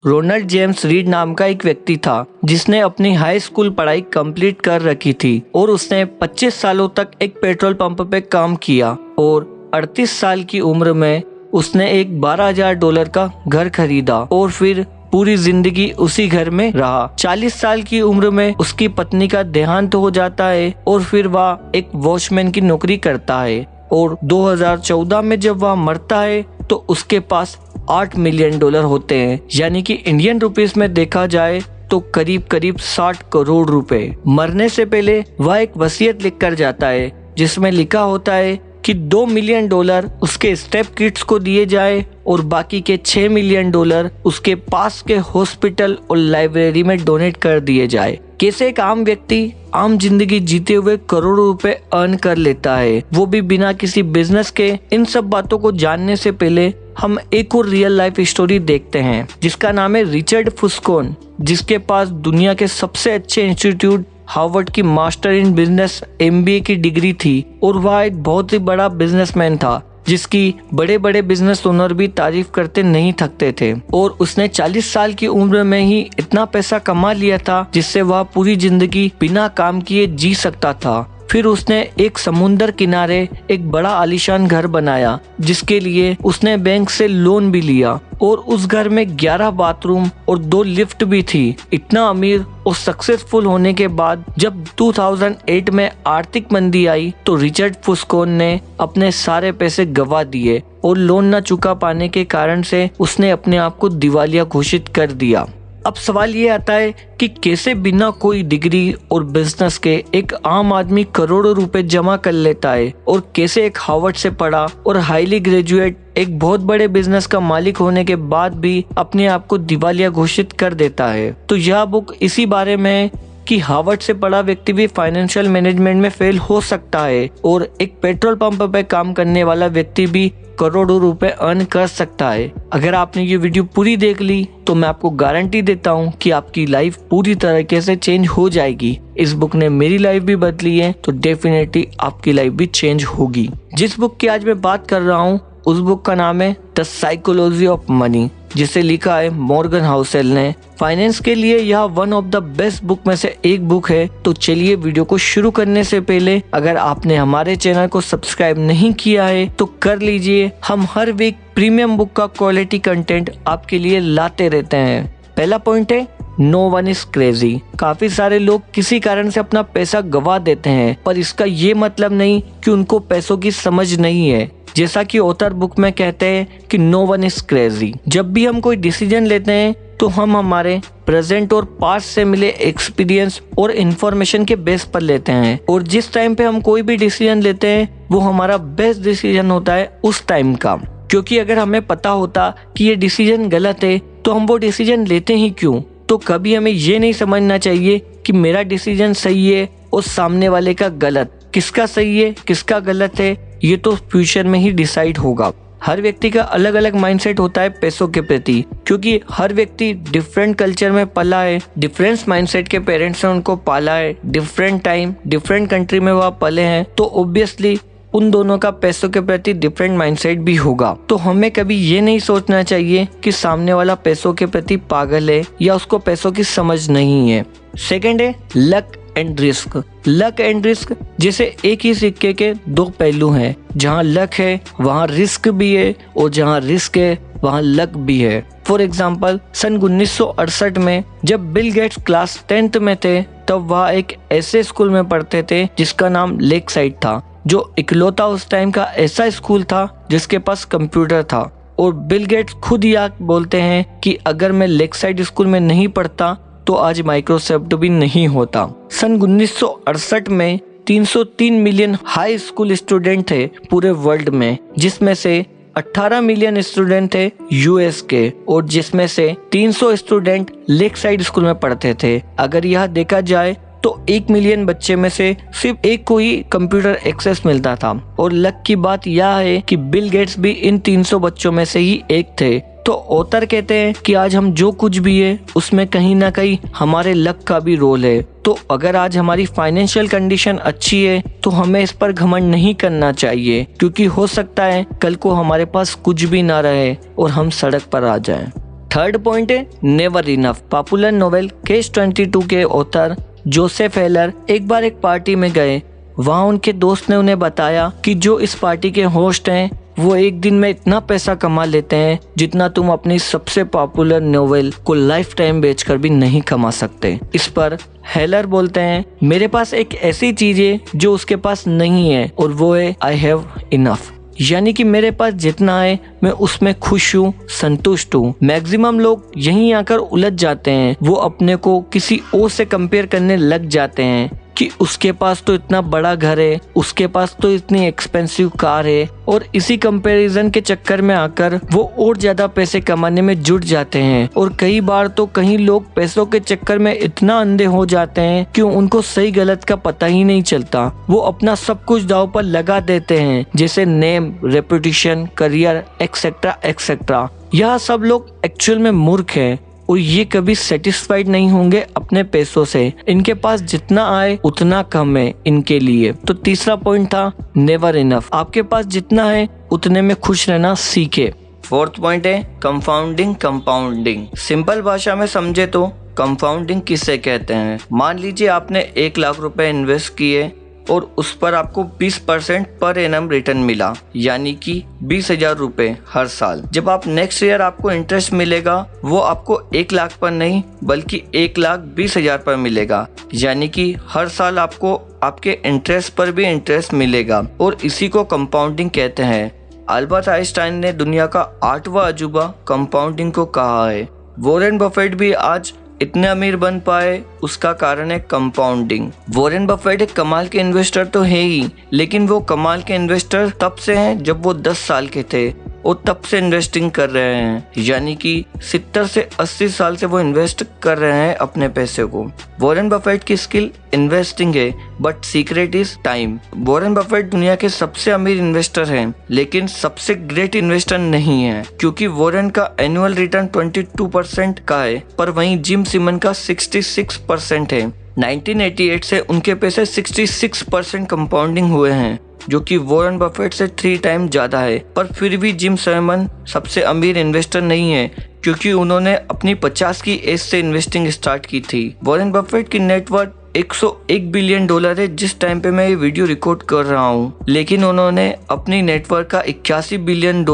Ronald James read नाम का एक व्यक्ति था जिसने अपनी हाई स्कूल पढ़ाई कंप्लीट कर रखी थी और उसने 25 सालों तक एक पेट्रोल पंप पे काम किया और 38 साल की उम्र में उसने एक $12,000 का घर खरीदा और फिर पूरी जिंदगी उसी घर में रहा। 40 साल की उम्र में उसकी पत्नी का देहांत हो जाता है और फिर वह एक वॉचमैन की नौकरी करता है और 2014 में जब वह मरता है तो उसके पास $8 मिलियन होते हैं, यानी कि इंडियन रुपीस में देखा जाए तो करीब 60 करोड़ रुपए। मरने से पहले वह एक वसीयत लिख कर जाता है जिसमें लिखा होता है कि $2 मिलियन उसके स्टेप किड्स को दिए जाए और बाकी के $6 मिलियन उसके पास के हॉस्पिटल और लाइब्रेरी में डोनेट कर दिए जाए। कैसे एक आम व्यक्ति आम जिंदगी जीते हुए करोड़ों रुपए अर्न कर लेता है, वो भी बिना किसी बिजनेस के। इन सब बातों को जानने से पहले हम एक और रियल लाइफ स्टोरी देखते हैं जिसका नाम है रिचर्ड फुस्कोन, जिसके पास दुनिया के सबसे अच्छे इंस्टीट्यूट हार्वर्ड की मास्टर इन बिजनेस MBA की डिग्री थी और वह एक बहुत ही बड़ा बिजनेसमैन था जिसकी बड़े बड़े बिजनेस ओनर भी तारीफ करते नहीं थकते थे। और उसने 40 साल की उम्र में ही इतना पैसा कमा लिया था जिससे वह पूरी जिंदगी बिना काम किए जी सकता था। फिर उसने एक समुंदर किनारे एक बड़ा आलीशान घर बनाया जिसके लिए उसने बैंक से लोन भी लिया और उस घर में 11 बाथरूम और 2 लिफ्ट भी थी। इतना अमीर और सक्सेसफुल होने के बाद जब 2008 में आर्थिक मंदी आई तो रिचर्ड फुस्कोन ने अपने सारे पैसे गंवा दिए और लोन न चुका पाने के कारण से उसने अपने आप को दिवालिया घोषित कर दिया। अब सवाल ये आता है कि कैसे बिना कोई डिग्री और बिजनेस के एक आम आदमी करोड़ों रुपए जमा कर लेता है और कैसे एक हार्वर्ड से पढ़ा और हाईली ग्रेजुएट एक बहुत बड़े बिजनेस का मालिक होने के बाद भी अपने आप को दिवालिया घोषित कर देता है। तो यह बुक इसी बारे में है कि हार्वर्ड से पढ़ा व्यक्ति भी फाइनेंशियल मैनेजमेंट में फेल हो सकता है और एक पेट्रोल पंप पे काम करने वाला व्यक्ति भी करोड़ों रुपए अर्न कर सकता है। अगर आपने ये वीडियो पूरी देख ली तो मैं आपको गारंटी देता हूँ कि आपकी लाइफ पूरी तरीके से चेंज हो जाएगी। इस बुक ने मेरी लाइफ भी बदली है तो डेफिनेटली आपकी लाइफ भी चेंज होगी। जिस बुक की आज मैं बात कर रहा हूँ उस बुक का नाम है द साइकोलॉजी ऑफ मनी, जिसे लिखा है मॉर्गन हाउसेल ने। फाइनेंस के लिए यह one of the best book में से एक बुक है। तो चलिए वीडियो को शुरू करने से पहले अगर आपने हमारे चैनल को सब्सक्राइब नहीं किया है तो कर लीजिए। हम हर वीक प्रीमियम बुक का क्वालिटी कंटेंट आपके लिए लाते रहते हैं। पहला पॉइंट है नो वन इज क्रेजी। काफी सारे लोग किसी कारण से अपना पैसा गवा देते हैं पर इसका ये मतलब नहीं कि उनको पैसों की समझ नहीं है। जैसा कि ऑथर बुक में कहते हैं कि नो वन इज क्रेजी। जब भी हम कोई डिसीजन लेते हैं तो हम हमारे प्रेजेंट और पास्ट से मिले एक्सपीरियंस और इन्फॉर्मेशन के बेस पर लेते हैं और जिस टाइम पे हम कोई भी डिसीजन लेते हैं वो हमारा बेस्ट डिसीजन होता है उस टाइम का। क्योंकि अगर हमें पता होता कि ये डिसीजन गलत है तो हम वो डिसीजन लेते ही क्यों। तो कभी हमें ये नहीं समझना चाहिए कि मेरा डिसीजन सही है और सामने वाले का गलत। किसका सही है किसका गलत है ये तो फ्यूचर में ही डिसाइड होगा। हर व्यक्ति का अलग अलग माइंडसेट होता है पैसों के प्रति, क्योंकि हर व्यक्ति डिफरेंट कल्चर में पला है, डिफरेंट माइंडसेट के पेरेंट्स ने उनको पाला है, डिफरेंट टाइम डिफरेंट कंट्री में वह पले हैं, तो ऑब्वियसली उन दोनों का पैसों के प्रति डिफरेंट माइंडसेट भी होगा। तो हमें कभी ये नहीं सोचना चाहिए कि सामने वाला पैसों के प्रति पागल है या उसको पैसों की समझ नहीं है। सेकंड है luck and risk. Luck and risk जैसे एक ही सिक्के के दो पहलू हैं। जहाँ लक है वहाँ रिस्क भी है और जहाँ रिस्क है वहाँ लक भी है। फॉर एग्जाम्पल सन 1968 में जब बिल गेट्स क्लास 10th में थे तब वह एक ऐसे स्कूल में पढ़ते थे जिसका नाम लेक साइड था, जो इकलौता उस टाइम का ऐसा स्कूल था जिसके पास कंप्यूटर था। और बिल गेट्स खुद यह बोलते हैं कि अगर मैं लेक साइड स्कूल में नहीं पढ़ता तो आज माइक्रोसॉफ्ट भी नहीं होता। सन 1968 में 303 मिलियन हाई स्कूल स्टूडेंट थे पूरे वर्ल्ड में, जिसमें से 18 मिलियन स्टूडेंट थे यूएस के और जिसमें से 300 स्टूडेंट लेक साइड स्कूल में पढ़ते थे। अगर यह देखा जाए तो 1 मिलियन बच्चे में से सिर्फ एक को ही कंप्यूटर एक्सेस मिलता था। और लक की बात यह है कि बिल गेट्स भी इन 300 बच्चों में से ही एक थे। तो ऑथर कहते हैं कि आज हम जो कुछ भी है उसमें कहीं ना कहीं हमारे लक का भी रोल है। तो अगर आज हमारी फाइनेंशियल कंडीशन अच्छी है तो हमें इस पर घमंड नहीं करना चाहिए, क्योंकि हो सकता है कल को हमारे पास कुछ भी ना रहे और हम सड़क पर आ जाएं। थर्ड पॉइंट है never enough. Popular novel case 22 के ऑथर जोसेफ हेलर एक बार एक पार्टी में गए। वहाँ उनके दोस्त ने उन्हें बताया कि जो इस पार्टी के होस्ट हैं वो एक दिन में इतना पैसा कमा लेते हैं जितना तुम अपनी सबसे पॉपुलर नोवेल को लाइफ टाइम बेचकर भी नहीं कमा सकते। इस पर हेलर बोलते हैं, मेरे पास एक ऐसी चीज है जो उसके पास नहीं है और वो है आई हैव इनफ। यानी कि मेरे पास जितना है मैं उसमें खुश हूँ, संतुष्ट हूँ। मैक्सिमम लोग यहीं आकर उलझ जाते हैं। वो अपने को किसी और से कंपेयर करने लग जाते हैं कि उसके पास तो इतना बड़ा घर है, उसके पास तो इतनी एक्सपेंसिव कार है, और इसी कंपैरिजन के चक्कर में आकर वो और ज्यादा पैसे कमाने में जुट जाते हैं। और कई बार तो कई लोग पैसों के चक्कर में इतना अंधे हो जाते हैं कि उनको सही गलत का पता ही नहीं चलता। वो अपना सब कुछ दांव पर लगा देते हैं, जैसे name, reputation, career, etcetera etcetera. यह सब लोग एक्चुअल में मूर्ख हैं और ये कभी सेटिस्फाइड नहीं होंगे अपने पैसों से। इनके पास जितना आए उतना कम है इनके लिए। तो तीसरा पॉइंट था नेवर इनफ। आपके पास जितना है उतने में खुश रहना सीखे। फोर्थ पॉइंट है कंपाउंडिंग। सिंपल भाषा में समझे तो कंपाउंडिंग किसे कहते हैं। मान लीजिए आपने 1 लाख रुपए इन्वेस्ट किए और उस पर आपको 20% पर एनम रिटर्न मिला, यानी कि 20,000 रुपए हर साल। जब आप नेक्स्ट ईयर आपको इंटरेस्ट मिलेगा वो आपको 1 लाख पर नहीं बल्कि 1,20,000 पर मिलेगा, यानी कि हर साल आपको आपके इंटरेस्ट पर भी इंटरेस्ट मिलेगा। और इसी को कंपाउंडिंग कहते हैं। अल्बर्ट आइंस्टाइन ने दुनिया का 8वां अजूबा कंपाउंडिंग को कहा है। वॉरेन बफेट भी आज इतने अमीर बन पाए उसका कारण है कंपाउंडिंग। वॉरेन बफेट एक कमाल के इन्वेस्टर तो है ही, लेकिन वो कमाल के इन्वेस्टर तब से हैं जब वो 10 साल के थे और तब से इन्वेस्टिंग कर रहे हैं, यानी कि 70 से 80 साल से वो इन्वेस्ट कर रहे हैं अपने पैसे को। वॉरेन बफेट की स्किल इन्वेस्टिंग है but secret is time. Warren Buffett दुनिया के सबसे अमीर इन्वेस्टर हैं लेकिन सबसे ग्रेट इन्वेस्टर नहीं है, क्योंकि वॉरेन का एनुअल रिटर्न 22% का है पर वहीं जिम सिमन का 66% है। 1988 से उनके पैसे 66% कंपाउंडिंग हुए हैं, जो कि वॉरेन बफेट से 3 टाइम ज्यादा है। पर फिर भी जिम सिमन सबसे अमीर इन्वेस्टर नहीं है, क्योंकि उन्होंने अपनी 50 की एज से इन्वेस्टिंग स्टार्ट की थी। वॉरेन बफेट की नेटवर्थ $101 बिलियन है जिस टाइम पे मैं ये वीडियो रिकॉर्ड कर रहा हूँ, लेकिन उन्होंने अपनी नेटवर्थ का $81 बिलियन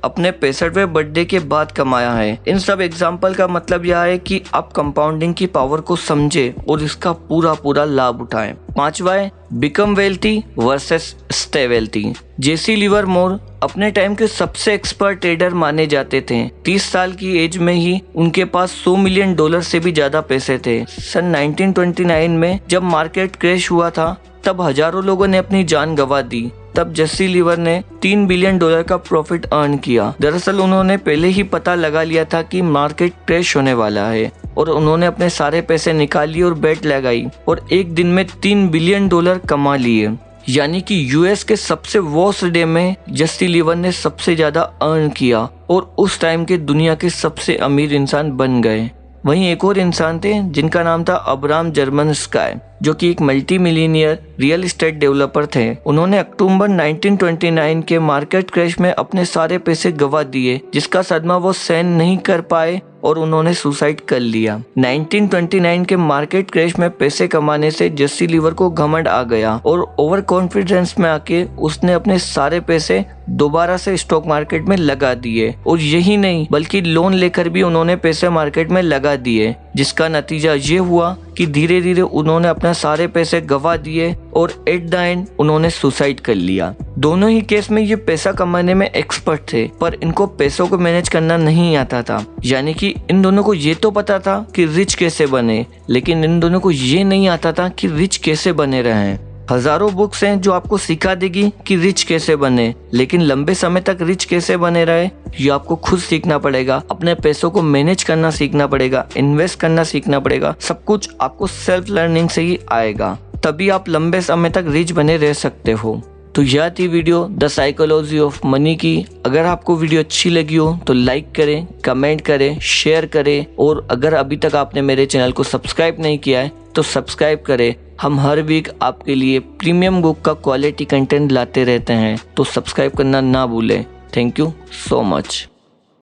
अपने 65वें बर्थडे के बाद कमाया है। इन सब एग्जाम्पल का मतलब यह है कि आप कंपाउंडिंग की पावर को समझे और इसका पूरा लाभ उठाएं। 5वां है become wealthy versus stay wealthy. Jesse Livermore अपने टाइम के सबसे एक्सपर्ट ट्रेडर माने जाते थे। 30 साल की एज में ही उनके पास $100 मिलियन से भी ज्यादा पैसे थे। सन 1929 में जब मार्केट क्रैश हुआ था तब हजारों लोगों ने अपनी जान गंवा दी। तब जेसी लिवर ने $3 बिलियन का प्रॉफिट अर्न किया। दरअसल उन्होंने पहले ही पता लगा लिया था कि मार्केट क्रैश होने वाला है और उन्होंने अपने सारे पैसे निकाल लिए और बेट लगाई और एक दिन में $3 बिलियन कमा लिए। यानी कि यूएस के सबसे वर्स्ट डे में जेसी लिवर ने सबसे ज्यादा अर्न किया और उस टाइम के दुनिया के सबसे अमीर इंसान बन गए। वहीं एक और इंसान थे जिनका नाम था अब्राहम जर्मनस्काई, जो कि एक multi millionaire real estate developer थे। उन्होंने अक्टूबर 1929 के मार्केट क्रैश में अपने सारे पैसे गंवा दिए, जिसका सदमा वो सहन नहीं कर पाए और उन्होंने सुसाइड कर लिया। 1929 के मार्केट क्रैश में पैसे कमाने से जेसी लिवर को घमंड आ गया और ओवर कॉन्फिडेंस में आके उसने अपने सारे पैसे दोबारा से स्टॉक मार्केट में लगा दिए। और यही नहीं बल्कि लोन लेकर भी उन्होंने पैसे मार्केट में लगा दिए, जिसका नतीजा ये हुआ कि धीरे धीरे उन्होंने अपने सारे पैसे गंवा दिए और एट द एंड उन्होंने सुसाइड कर लिया। दोनों ही केस में ये पैसा कमाने में एक्सपर्ट थे, पर इनको पैसों को मैनेज करना नहीं आता था। यानी कि इन दोनों को ये तो पता था कि रिच कैसे बने, लेकिन इन दोनों को ये नहीं आता था कि रिच कैसे बने रहें। हजारों बुक्स हैं जो आपको सिखा देगी कि रिच कैसे बने, लेकिन लंबे समय तक रिच कैसे बने रहे ये आपको खुद सीखना पड़ेगा। अपने पैसों को मैनेज करना सीखना पड़ेगा, इन्वेस्ट करना सीखना पड़ेगा। सब कुछ आपको सेल्फ लर्निंग से ही आएगा, तभी आप लंबे समय तक रिच बने रह सकते हो। तो यह थी video the psychology of money की। अगर आपको वीडियो अच्छी लगी हो तो लाइक करें, कमेंट करें, शेयर करें, और अगर अभी तक आपने मेरे चैनल को सब्सक्राइब नहीं किया है तो सब्सक्राइब करें। हम हर वीक आपके लिए प्रीमियम बुक का क्वालिटी कंटेंट लाते रहते हैं, तो सब्सक्राइब करना ना भूलें। Thank you so much.